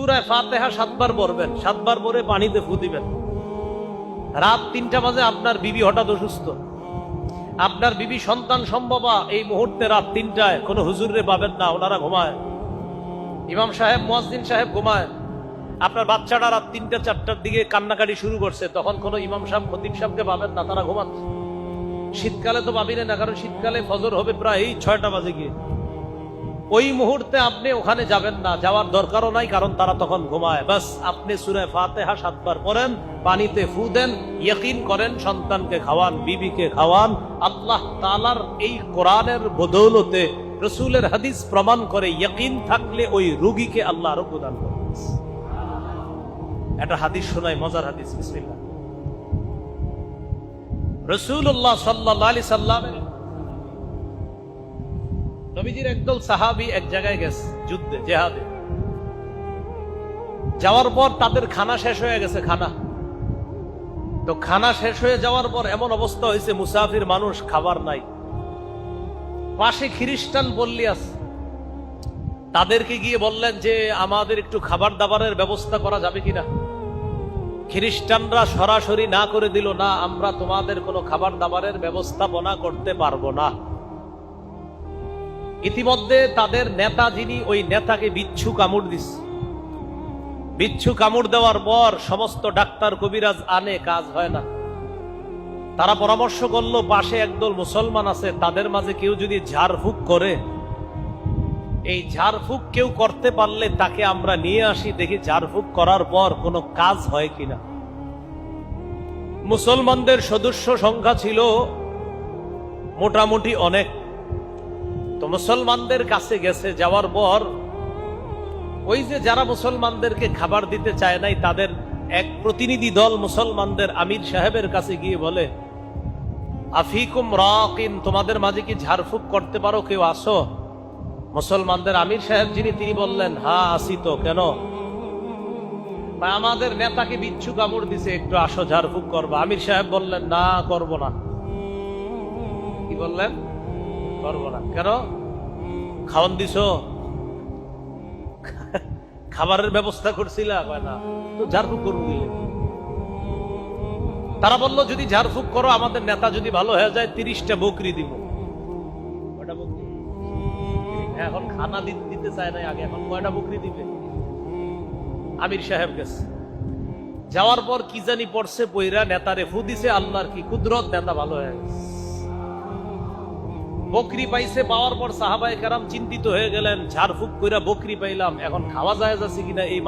সূরা ফাতিহা 7 বার পড়বেন, 7 বার পরে পানিতে ফু দিবেন। রাত 3টা বাজে আপনার বিবি হঠাৎ অসুস্থ, আপনার বিবি সন্তান সম্ভবা এই মুহূর্তে রাত 3টায় কোনো হুজুরে পাবেন না, ওনারা ঘুমায়, ইমাম সাহেব মুয়াজ্জিন সাহেব ঘুমায়। আপনার বাচ্চাটা রাত 3টা 4টার দিকে কান্নাকাটি শুরু করছে, তখন কোনো ইমাম সাহেব খতিব সাহেবকে পাবেন না, তারা ঘুমাচ্ছে। শীতকালে তো পাবিনে না, কারণ শীতকালে ফজর হবে প্রায় 6টা বাজে গিয়ে। ওই মুহূর্তে আপনি ওখানে যাবেন না, যাওয়ার দরকারও নাই, কারণ তারা তখন ঘুমায়। বাস আপনি সূরা ফাতিহা 7 বার পড়েন, পানিতে ফু দেন, ইয়াকিন করেন সন্তানকে খাওয়ান, বিবিকে খাওয়ান। আল্লাহ তাআলার এই কোরআনের বদৌলতে, রাসূলের হাদিস প্রমাণ করে, ইয়াকিন থাকলে ওই রোগীকে আল্লাহ আরোগ্য দান করেন। একটা হাদিস শোনাই, মজার হাদিস, বিসমিল্লাহ। রাসূলুল্লাহ সাল্লাল্লাহু আলাইহি সাল্লামের নবীজির একদল সাহাবী এক জায়গায় গেছে যুদ্ধে, জিহাদে। যাওয়ার পর তাদের খানা শেষ হয়ে গেছে, তো খানা শেষ হয়ে যাওয়ার পর এমন অবস্থা হয়েছে, মুসাফির মানুষ, খাবার নাই। পাশে খ্রিস্টান পল্লী আছে, তাদেরকে গিয়ে বললেন যে আমাদের একটু খাবার দাবারের ব্যবস্থা করা যাবে কিনা। খ্রিস্টানরা সরাসরি না করে দিল, না, আমরা তোমাদের কোনো খাবার দাবারের ব্যবস্থাপনা করতে পারবো না। ইতিমধ্যে তাদের নেতা যিনি, ওই নেতাকে বিচ্ছু কামড় দিচ্ছে। বিচ্ছু কামড় দেওয়ার পর সমস্ত ডাক্তার কবিরাজ আনে, কাজ হয় না। তারা পরামর্শ করলো, পাশে একদল মুসলমান আছে, তাদের মাঝে কেউ যদি ঝাড়ফুঁক করে, এই ঝাড়ফুঁক কেউ করতে পারলে তাকে আমরা নিয়ে আসি, দেখি ঝাড়ফুঁক করার পর কোনো কাজ হয় কিনা। মুসলমানদের সদস্য সংখ্যা ছিল মোটামুটি অনেক। তো মুসলমানদের কাছে গেছে, যাওয়ার পর ওই যে যারা মুসলমানদেরকে খাবার দিতে চায় নাই, তাদের এক প্রতিনিধি দল মুসলমানদের আমির সাহেবের কাছে গিয়ে বলে, আফিকুম রাকিন, তোমাদের মাঝে কি ঝাড়ফুঁক করতে পারো, কেউ আসো? মুসলমানদের আমির সাহেব যিনি, তিনি বললেন, হ্যাঁ আসি তো, কেন? আমাদের নেতাকে বিচ্ছু কামড় দিছে, একটু আসো ঝাড়ফুঁক করবা। আমির সাহেব বললেন, না, করব না। কি বললেন? করব না। কেন? খাওয়ান দিছো, খাবারের ব্যবস্থা করছিল না, তো ঝাড়ফুঁক করবো দিলে। তারা বলল, যদি ঝাড়ফুঁক করো, আমাদের নেতা যদি ভালো হয়ে যায়, 30টা বকরি দিব। এখন খানা দিতে চায় না আগে, এখন কয়টা বকরি দিবে? আমির সাহেব গেছে, যাওয়ার পর কি জানি পড়ছে, পয়রা নেতারে ফু দিছে, আল্লাহর কি কুদরত, নেতা ভালো হয়ে গেছে। বকরি পাইছে, পাওয়ার পর সাহাবায়ে কেরাম চিন্তিত হয়ে গেলেন, ঝাড়ফুঁক কইরা বকরি পাইলাম, এখন খাওয়া যায় যাচ্ছে কিনা এই